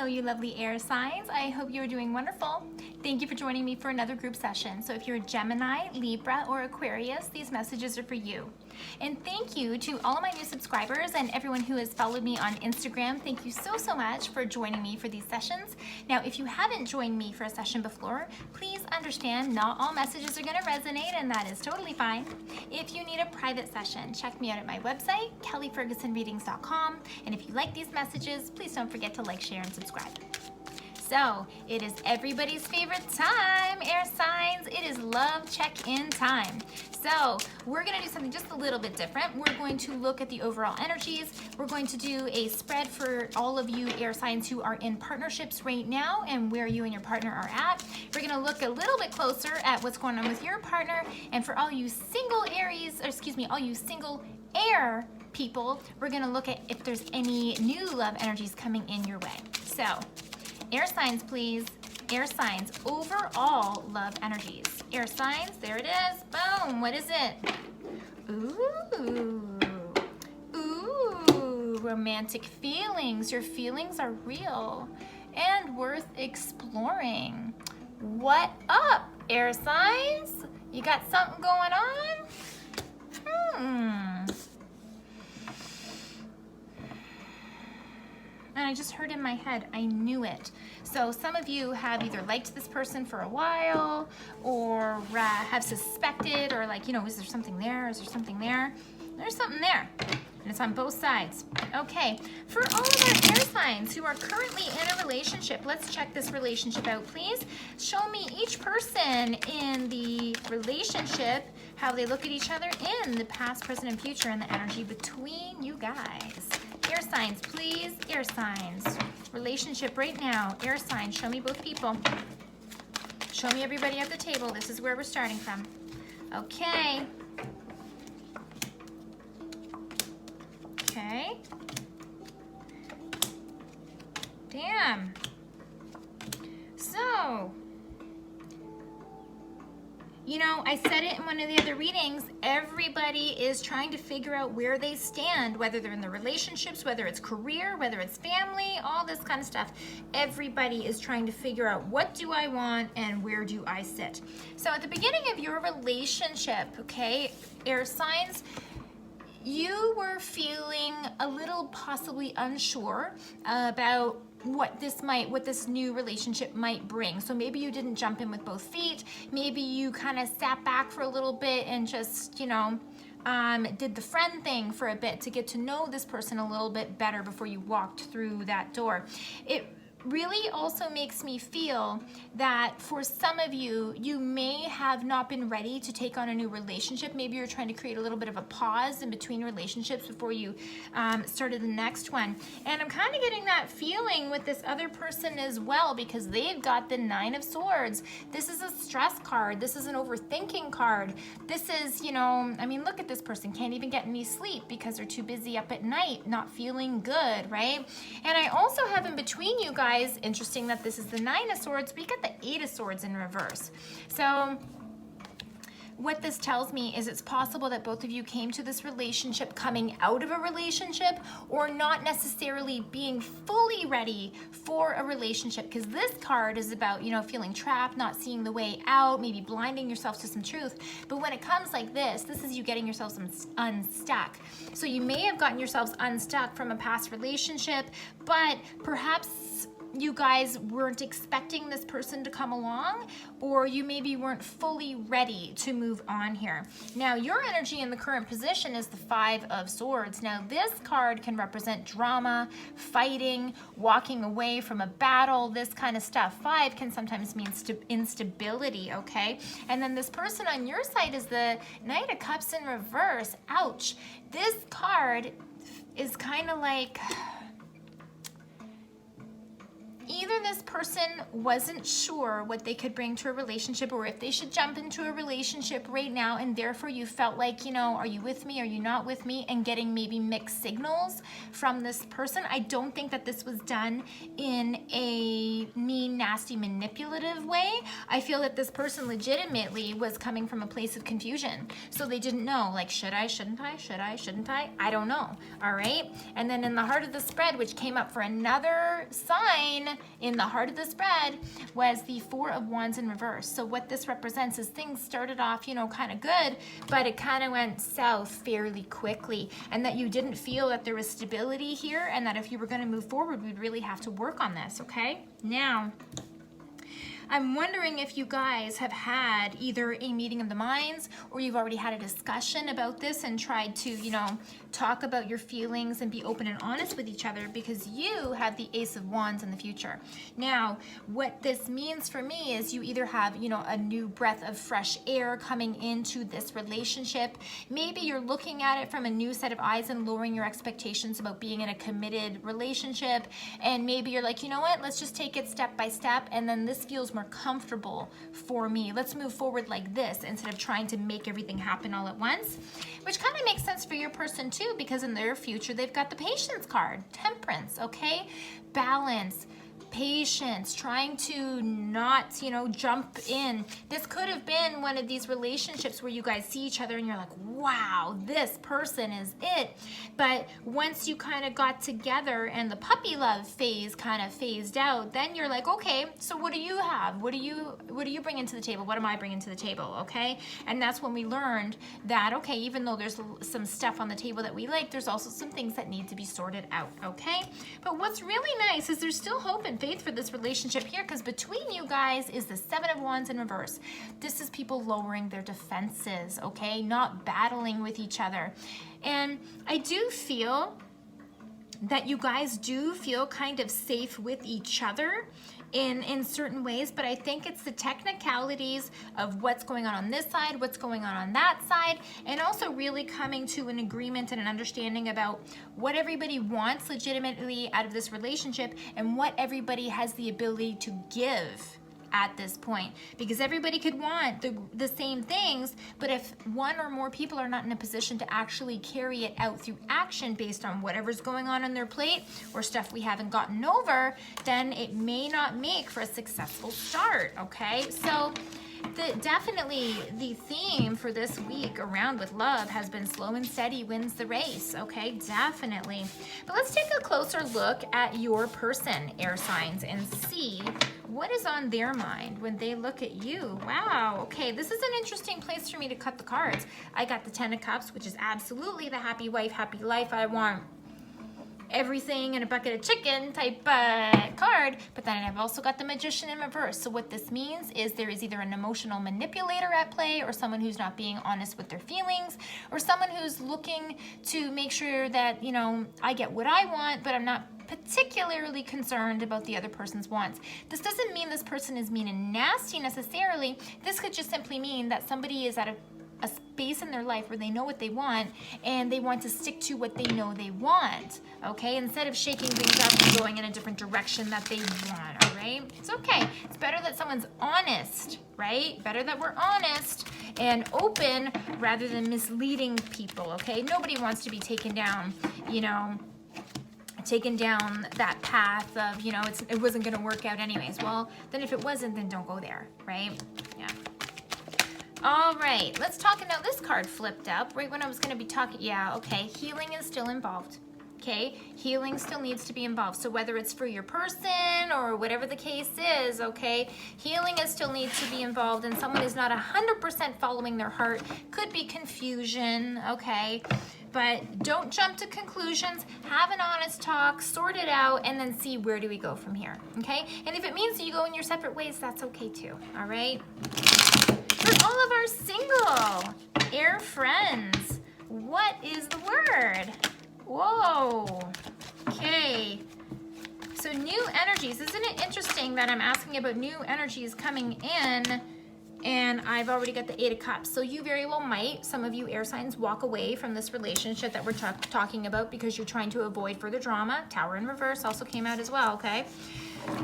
Hello, you lovely air signs. I hope you're doing wonderful. Thank you for joining me for another group session. So if you're a Gemini, Libra, or Aquarius, these messages are for you. And thank you to all of my new subscribers and everyone who has followed me on Instagram. Thank you so, so much for joining me for these sessions. Now, if you haven't joined me for a session before, please understand not all messages are going to resonate, and that is totally fine. If you need a private session, check me out at my website, kellyfergusonreadings.com. And if you like these messages, please don't forget to like, share, and subscribe. So it is everybody's favorite time, air signs. It is love check-in time. So we're gonna do something just a little bit different. We're going to look at the overall energies. We're going to do a spread for all of you air signs who are in partnerships right now and where you and your partner are at. We're gonna look a little bit closer at what's going on with your partner. And for all you single Aries, or excuse me, all you single air people, we're gonna look at if there's any new love energies coming in your way. So, air signs, please. Air signs, overall love energies. Air signs, there it is. Boom, what is it? Ooh, ooh, romantic feelings. Your feelings are real and worth exploring. What up, air signs? You got something going on? And I just heard in my head, I knew it. So some of you have either liked this person for a while or have suspected, or like, you know, is there something there? Is there something there? There's something there. And it's on both sides. Okay, for all of our air signs who are currently in a relationship, let's check this relationship out, please. Show me each person in the relationship, how they look at each other in the past, present, and future, and the energy between you guys. Air signs, please. Air signs. Relationship right now. Air signs. Show me both people. Show me everybody at the table. This is where we're starting from. Okay. Okay. Damn. So, you know, I said it in one of the other readings, everybody is trying to figure out where they stand, whether they're in the relationships, whether it's career, whether it's family, all this kind of stuff. Everybody is trying to figure out, what do I want and where do I sit? So at the beginning of your relationship, okay, air signs, you were feeling a little possibly unsure about what this new relationship might bring. So maybe you didn't jump in with both feet. Maybe you kind of sat back for a little bit and just, you know, did the friend thing for a bit to get to know this person a little bit better before you walked through that door. It really also makes me feel that for some of you, you may have not been ready to take on a new relationship. Maybe you're trying to create a little bit of a pause in between relationships before you started the next one. And I'm kind of getting that feeling with this other person as well, because they've got the Nine of Swords. This is a stress card. This is an overthinking card. This is, you know, I mean, look at this person. Can't even get any sleep because they're too busy up at night, not feeling good, right? And I also have in between you guys, interesting that this is the Nine of Swords, but you got the Eight of Swords in reverse. So what this tells me is it's possible that both of you came to this relationship coming out of a relationship, or not necessarily being fully ready for a relationship, because this card is about, you know, feeling trapped, not seeing the way out, maybe blinding yourself to some truth. But when it comes like this is you getting yourselves unstuck. So you may have gotten yourselves unstuck from a past relationship, but perhaps you guys weren't expecting this person to come along, or you maybe weren't fully ready to move on here. Now, your energy in the current position is the Five of Swords. Now, this card can represent drama, fighting, walking away from a battle, this kind of stuff. Five can sometimes mean instability, okay? And then this person on your side is the Knight of Cups in reverse. Ouch. This card is kind of like, either this person wasn't sure what they could bring to a relationship or if they should jump into a relationship right now, and therefore you felt like, you know, are you with me, are you not with me, and getting maybe mixed signals from this person. I don't think that this was done in a mean, nasty, manipulative way. I feel that this person legitimately was coming from a place of confusion. So they didn't know, like, should I, shouldn't I, should I, shouldn't I? I don't know, all right? And then in the heart of the spread, which came up for another sign in the heart of the spread, was the Four of Wands in reverse. So what this represents is things started off, you know, kind of good, but it kind of went south fairly quickly, and that you didn't feel that there was stability here, and that if you were going to move forward, we'd really have to work on this, okay? Now, I'm wondering if you guys have had either a meeting of the minds or you've already had a discussion about this and tried to, you know, talk about your feelings and be open and honest with each other, because you have the Ace of Wands in the future. Now, what this means for me is you either have, you know, a new breath of fresh air coming into this relationship. Maybe you're looking at it from a new set of eyes and lowering your expectations about being in a committed relationship. And maybe you're like, you know what, let's just take it step by step, and then this feels more comfortable for me. Let's move forward like this instead of trying to make everything happen all at once, which kind of makes sense for your person too, because in their future, they've got the Patience card, Temperance, okay? Balance, patience, trying to not, you know, jump in. This could have been one of these relationships where you guys see each other and you're like, wow, this person is it. But once you kind of got together and the puppy love phase kind of phased out, then you're like, okay, so what do you have? What do you bring into the table? What am I bringing to the table? Okay. And that's when we learned that, okay, even though there's some stuff on the table that we like, there's also some things that need to be sorted out. Okay. But what's really nice is there's still hope and faith for this relationship here, because between you guys is the Seven of Wands in reverse. This is people lowering their defenses, okay? Not battling with each other. And I do feel that you guys do feel kind of safe with each other in certain ways, but I think it's the technicalities of what's going on this side, what's going on that side, and also really coming to an agreement and an understanding about what everybody wants legitimately out of this relationship and what everybody has the ability to give at this point, because everybody could want the same things, but if one or more people are not in a position to actually carry it out through action based on whatever's going on their plate or stuff we haven't gotten over, then it may not make for a successful start, okay? So definitely the theme for this week around with love has been slow and steady wins the race, okay? Definitely. But let's take a closer look at your person, air signs, and see what is on their mind when they look at you. Wow, okay, this is an interesting place for me to cut the cards. I got the Ten of Cups, which is absolutely the happy wife, happy life. I want everything in a bucket of chicken type card, but then I've also got the Magician in reverse. So what this means is there is either an emotional manipulator at play, or someone who's not being honest with their feelings, or someone who's looking to make sure that, you know, I get what I want, but I'm not particularly concerned about the other person's wants. This doesn't mean this person is mean and nasty necessarily. This could just simply mean that somebody is at a space in their life where they know what they want and they want to stick to what they know they want, okay? Instead of shaking things up and going in a different direction that they want, all right? It's okay. It's better that someone's honest, right? Better that we're honest and open rather than misleading people, okay? Nobody wants to be taken down, you know, taken down that path of, you know, it wasn't going to work out anyways. Well, then if it wasn't, then don't go there, right? Yeah. All right, let's talk. Now this card flipped up right when I was going to be talking. Yeah, okay, healing is still involved. Okay, healing still needs to be involved. So whether it's for your person or whatever the case is, okay, healing is still needs to be involved, and someone is not 100% following their heart. Could be confusion, okay, but don't jump to conclusions. Have an honest talk, sort it out, and then see where do we go from here, okay? And if it means that you go in your separate ways, that's okay too, all right? For all of our single air friends, what is the word? Whoa, okay. So new energies, isn't it interesting that I'm asking about new energies coming in, and I've already got the Eight of Cups. So you very well might, some of you air signs, walk away from this relationship that we're talking about because you're trying to avoid further drama. Tower in reverse also came out as well, okay?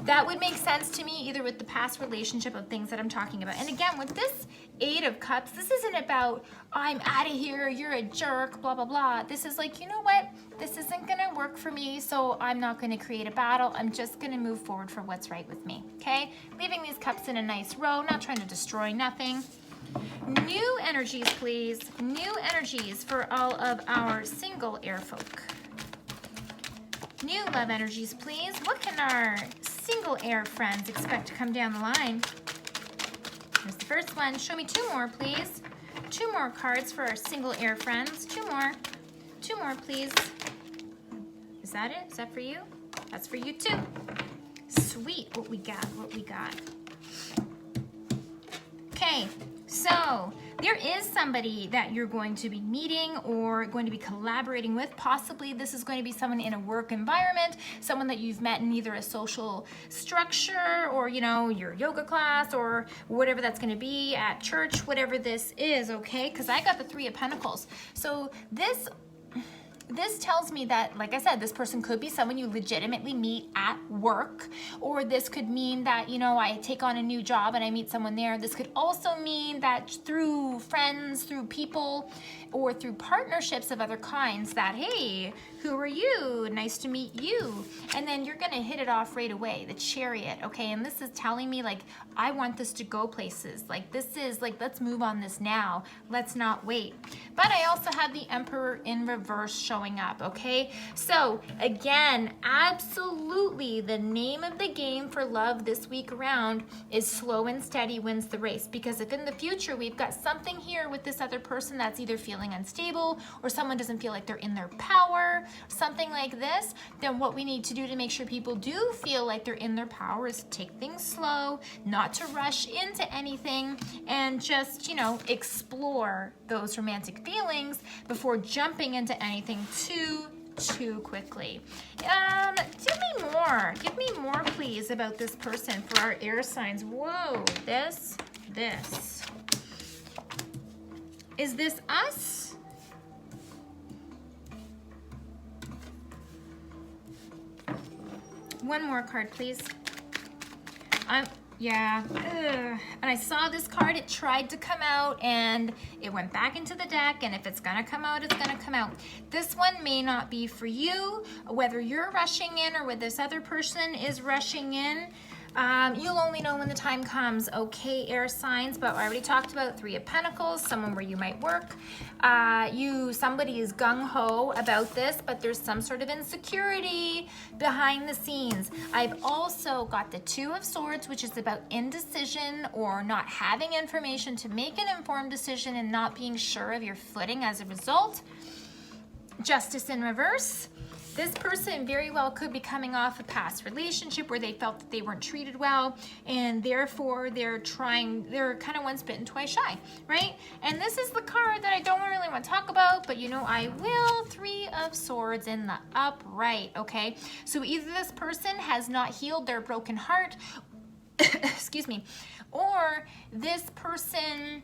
That would make sense to me either with the past relationship of things that I'm talking about. And again, with this Eight of Cups, this isn't about, I'm out of here, you're a jerk, blah, blah, blah. This is like, you know what? This isn't going to work for me, so I'm not going to create a battle. I'm just going to move forward for what's right with me, okay? Leaving these cups in a nice row, not trying to destroy nothing. New energies, please. New energies for all of our single air folk. New love energies, please. What can our single air friends expect to come down the line? Here's the first one. Show me two more, please. Two more cards for our single air friends. Two more. Two more, please. Is that it? Is that for you? That's for you too. Sweet. What we got? What we got? Okay. So there is somebody that you're going to be meeting or going to be collaborating with. Possibly this is going to be someone in a work environment, someone that you've met in either a social structure or, you know, your yoga class or whatever that's going to be at church, whatever this is, okay? Because I got the Three of Pentacles. So this tells me that, like I said, this person could be someone you legitimately meet at work, or this could mean that, you know, I take on a new job and I meet someone there. This could also mean that through friends, through people, or through partnerships of other kinds that, hey, who are you? Nice to meet you. And then you're gonna hit it off right away, the Chariot, okay? And this is telling me, like, I want this to go places. Like, this is, like, let's move on this now. Let's not wait. But I also have the Emperor in reverse showing up, okay? So, again, absolutely the name of the game for love this week around is slow and steady wins the race. Because if in the future we've got something here with this other person that's either feeling unstable or someone doesn't feel like they're in their power, something like this, then what we need to do to make sure people do feel like they're in their power is take things slow, not to rush into anything, and just, you know, explore those romantic feelings before jumping into anything too quickly. Give me more please about this person for our air signs. Whoa, this. Is this us? One more card, please. Yeah. Ugh. And I saw this card, it tried to come out and it went back into the deck, and if it's gonna come out, it's gonna come out. This one may not be for you, whether you're rushing in or whether this other person is rushing in. You'll only know when the time comes, okay, air signs, but I already talked about Three of Pentacles, someone where you might work. Somebody is gung-ho about this, but there's some sort of insecurity behind the scenes. I've also got the Two of Swords, which is about indecision or not having information to make an informed decision and not being sure of your footing as a result. Justice in reverse. This person very well could be coming off a past relationship where they felt that they weren't treated well, and therefore they're kind of once bitten, twice shy, right? And this is the card that I don't really want to talk about, but you know I will. Three of Swords in the upright, okay? So either this person has not healed their broken heart, excuse me, or this person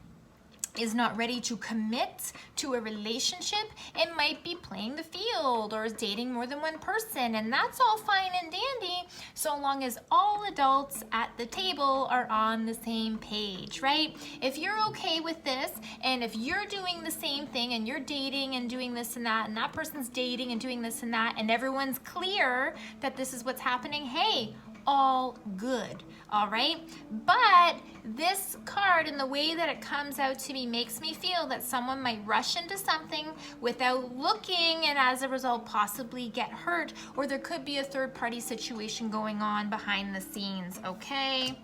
is not ready to commit to a relationship and might be playing the field or is dating more than one person, and that's all fine and dandy so long as all adults at the table are on the same page, right? If you're okay with this, and if you're doing the same thing and you're dating and doing this and that person's dating and doing this and that, and everyone's clear that this is what's happening, hey, all good, all right? But this card and the way that it comes out to me makes me feel that someone might rush into something without looking and as a result possibly get hurt, or there could be a third-party situation going on behind the scenes, okay?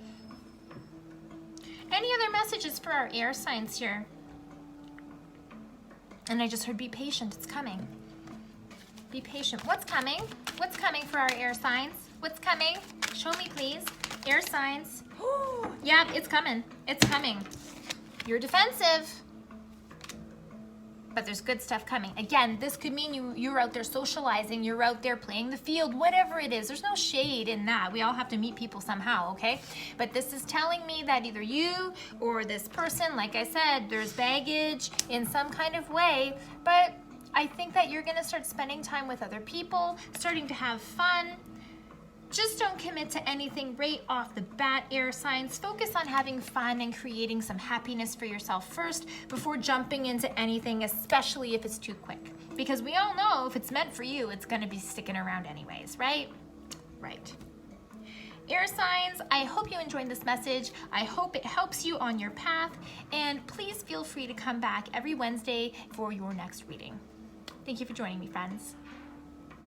Any other messages for our air signs here? And I just heard be patient, it's coming. Be patient. What's coming? What's coming for our air signs? What's coming? Show me, please. Air signs. Yeah, it's coming. It's coming. You're defensive, but there's good stuff coming. Again, this could mean you're out there socializing, you're out there playing the field, whatever it is. There's no shade in that. We all have to meet people somehow, okay? But this is telling me that either you or this person, like I said, there's baggage in some kind of way, but I think that you're gonna start spending time with other people, starting to have fun. Just don't commit to anything right off the bat, air signs. Focus on having fun and creating some happiness for yourself first before jumping into anything, especially if it's too quick. Because we all know if it's meant for you, it's gonna be sticking around anyways, right? Right. Air signs, I hope you enjoyed this message. I hope it helps you on your path. And please feel free to come back every Wednesday for your next reading. Thank you for joining me, friends.